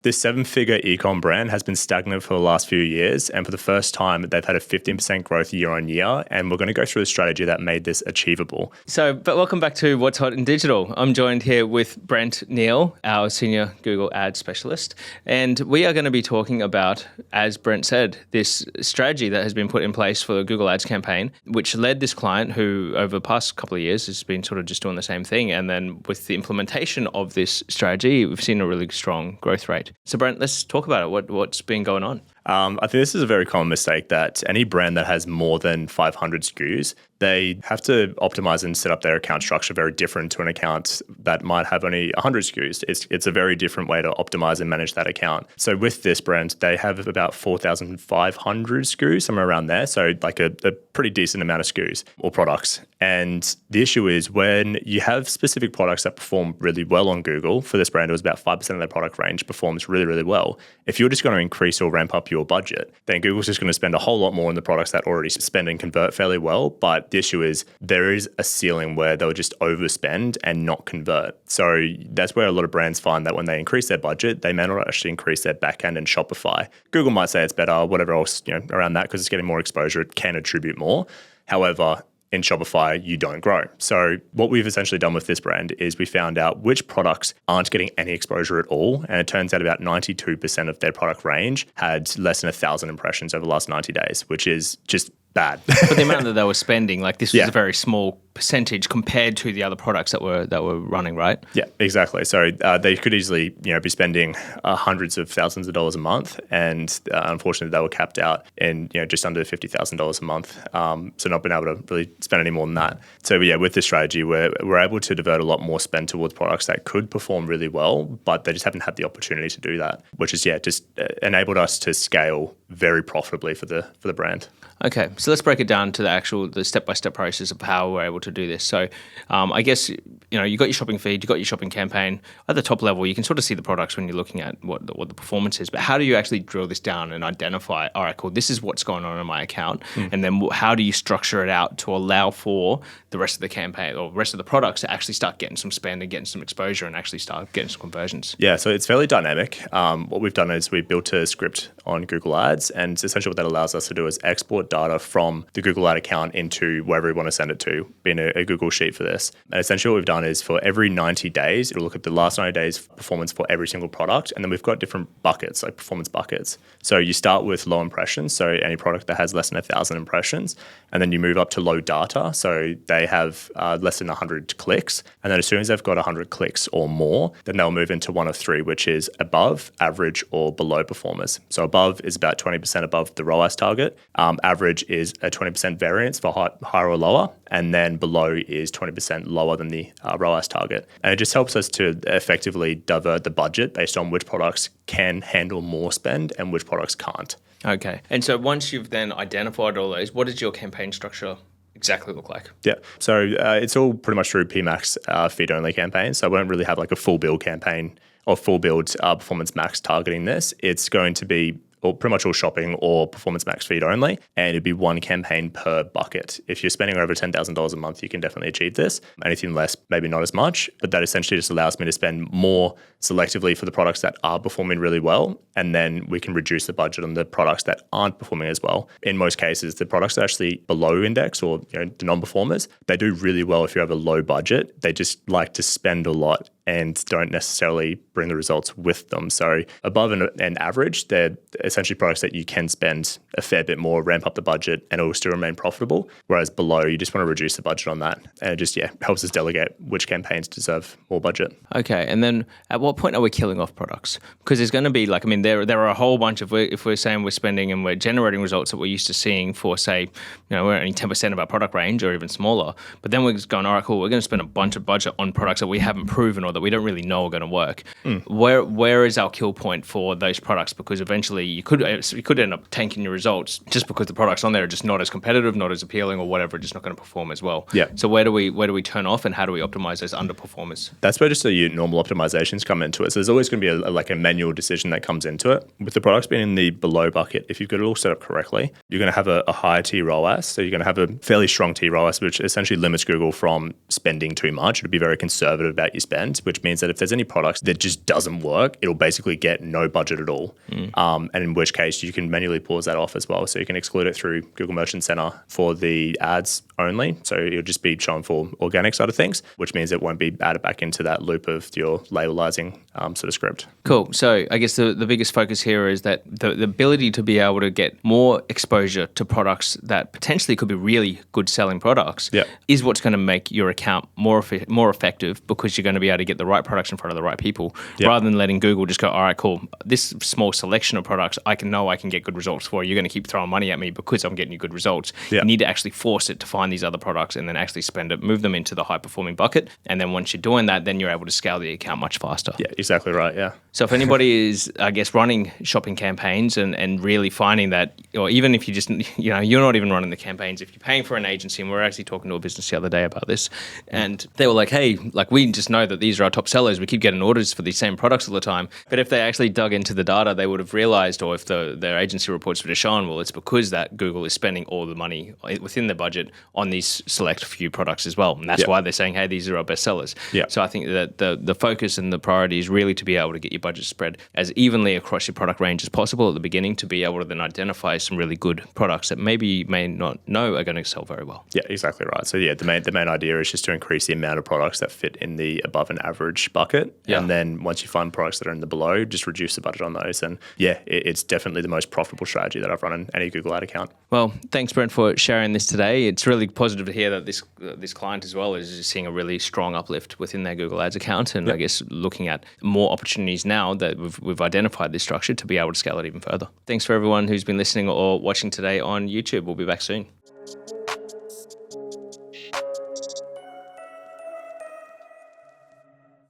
This 7-figure ecom brand has been stagnant for the last few years, and for the first time, they've had a 15% growth year on year, and we're going to go through a strategy that made this achievable. But welcome back to What's Hot in Digital. I'm joined here with Brent Neale, our senior Google Ads specialist, and we are going to be talking about, as Brent said, this strategy that has been put in place for the Google Ads campaign, which led this client who, over the past couple of years, has been sort of just doing the same thing, and then with the implementation of this strategy, we've seen a really strong growth rate. So Brent, let's talk about it. What's been going on? I think this is a very common mistake that any brand that has more than 500 SKUs, they have to optimize and set up their account structure very different to an account that might have only 100 SKUs. It's a very different way to optimize and manage that account. So with this brand, they have about 4,500 SKUs, somewhere around there. So like a pretty decent amount of SKUs or products. And the issue is when you have specific products that perform really well on Google, for this brand, it was about 5% of their product range performs really, really well. If you're just going to increase or ramp up your budget, then Google's just going to spend a whole lot more on the products that already spend and convert fairly well. But the issue is there is a ceiling where they'll just overspend and not convert. So that's where a lot of brands find that when they increase their budget, they may not actually increase their backend and Shopify. Google might say it's better, whatever else, around that, because it's getting more exposure, it can attribute more. However, in Shopify, you don't grow. So what we've essentially done with this brand is we found out which products aren't getting any exposure at all. And it turns out about 92% of their product range had less than 1,000 impressions over the last 90 days, which is just bad. But the amount that they were spending, like this was a very small percentage compared to the other products that were running, right? Yeah, exactly. So they could easily, be spending hundreds of thousands of dollars a month, and unfortunately, they were capped out in just under $50,000 a month. So not being able to really spend any more than that. So with this strategy, we're able to divert a lot more spend towards products that could perform really well, but they just haven't had the opportunity to do that, which is just enabled us to scale very profitably for the brand. Okay, so let's break it down to the step-by-step process of how we're able to do this. So I guess, you got your shopping feed, you got your shopping campaign. At the top level, you can sort of see the products when you're looking at what the performance is. But how do you actually drill this down and identify, all right, cool, this is what's going on in my account. And then how do you structure it out to allow for the rest of the campaign or rest of the products to actually start getting some spend and getting some exposure and actually start getting some conversions? Yeah, so it's fairly dynamic. What we've done is we built a script on Google Ads, and essentially what that allows us to do is export data from the Google Ad account into wherever we want to send it to, being a Google Sheet for this. And essentially what we've done is for every 90 days, it'll look at the last 90 days performance for every single product. And then we've got different buckets, like performance buckets. So you start with low impressions, so any product that has less than 1,000 impressions. And then you move up to low data, so they have less than 100 clicks. And then as soon as they've got 100 clicks or more, then they'll move into one of three, which is above, average, or below performers. So above is about 20% above the ROAS target. Average is a 20% variance for higher or lower, and then below is 20% lower than the ROAS target. And it just helps us to effectively divert the budget based on which products can handle more spend and which products can't. Okay. And so once you've then identified all those, what does your campaign structure exactly look like? Yeah. So it's all pretty much through PMax feed-only campaigns. So I won't really have like a full build campaign or full build Performance Max targeting this. It's going to be pretty much all shopping or Performance Max feed only, and it'd be one campaign per bucket. If you're spending over $10,000 a month, you can definitely achieve this. Anything less, maybe not as much, but that essentially just allows me to spend more selectively for the products that are performing really well, and then we can reduce the budget on the products that aren't performing as well. In most cases, the products that are actually below index or the non-performers, they do really well if you have a low budget. They just like to spend a lot and don't necessarily bring the results with them. So above an average, they're essentially products that you can spend a fair bit more, ramp up the budget, and it will still remain profitable. Whereas below, you just want to reduce the budget on that. And it just, helps us delegate which campaigns deserve more budget. Okay. And then at what point are we killing off products? Because there's going to be there are a whole bunch of, if we're saying we're spending and we're generating results that we're used to seeing for, say, we're only 10% of our product range or even smaller, but then we're just going, all right, cool, we're going to spend a bunch of budget on products that we haven't proven or that we don't really know are going to work. Where is our kill point for those products? Because eventually you could end up tanking your results just because the products on there are just not as competitive, not as appealing, or whatever, just not going to perform as well. Yeah. So where do we turn off, and how do we optimize those underperformers? That's where just the normal optimizations come into it. So there's always going to be a manual decision that comes into it. With the products being in the below bucket, if you've got it all set up correctly, you're going to have a higher TROAS. So you're going to have a fairly strong TROAS, which essentially limits Google from spending too much. It'll be very conservative about your spend. which means that if there's any products that just doesn't work, it'll basically get no budget at all. And in which case you can manually pause that off as well. So you can exclude it through Google Merchant Center for the ads only. So it'll just be shown for organic side of things, which means it won't be added back into that loop of your labelizing sort of script. Cool. So I guess the biggest focus here is that the ability to be able to get more exposure to products that potentially could be really good selling products is what's going to make your account more effective, because you're going to be able to get the right products in front of the right people rather than letting Google just go, all right, cool, this small selection of products I can get good results for. You're going to keep throwing money at me because I'm getting you good results. You need to actually force it to find these other products and then actually spend it, move them into the high performing bucket. And then once you're doing that, then you're able to scale the account much faster. Yeah, exactly right. Yeah. So if anybody is, I guess, running shopping campaigns and really finding that, or even if you just, you're not even running the campaigns, if you're paying for an agency, and we were actually talking to a business the other day about this, and they were like, hey, like we just know that these are our top sellers. We keep getting orders for these same products all the time. But if they actually dug into the data, they would have realized, or if their agency reports would have shown, well, it's because that Google is spending all the money within their budget on these select few products as well. And that's why they're saying, hey, these are our best sellers. So I think that the focus and the priority is really to be able to get your budget spread as evenly across your product range as possible at the beginning, to be able to then identify some really good products that maybe you may not know are going to sell very well. Yeah, exactly right. So the main idea is just to increase the amount of products that fit in the above an average bucket. And then once you find products that are in the below, just reduce the budget on those. And it's definitely the most profitable strategy that I've run in any Google ad account. Well, thanks, Brent, for sharing this today. It's really positive to hear that this client as well is seeing a really strong uplift within their Google Ads account, and I guess looking at more opportunities now that we've identified this structure to be able to scale it even further. Thanks for everyone who's been listening or watching today on YouTube. We'll be back soon.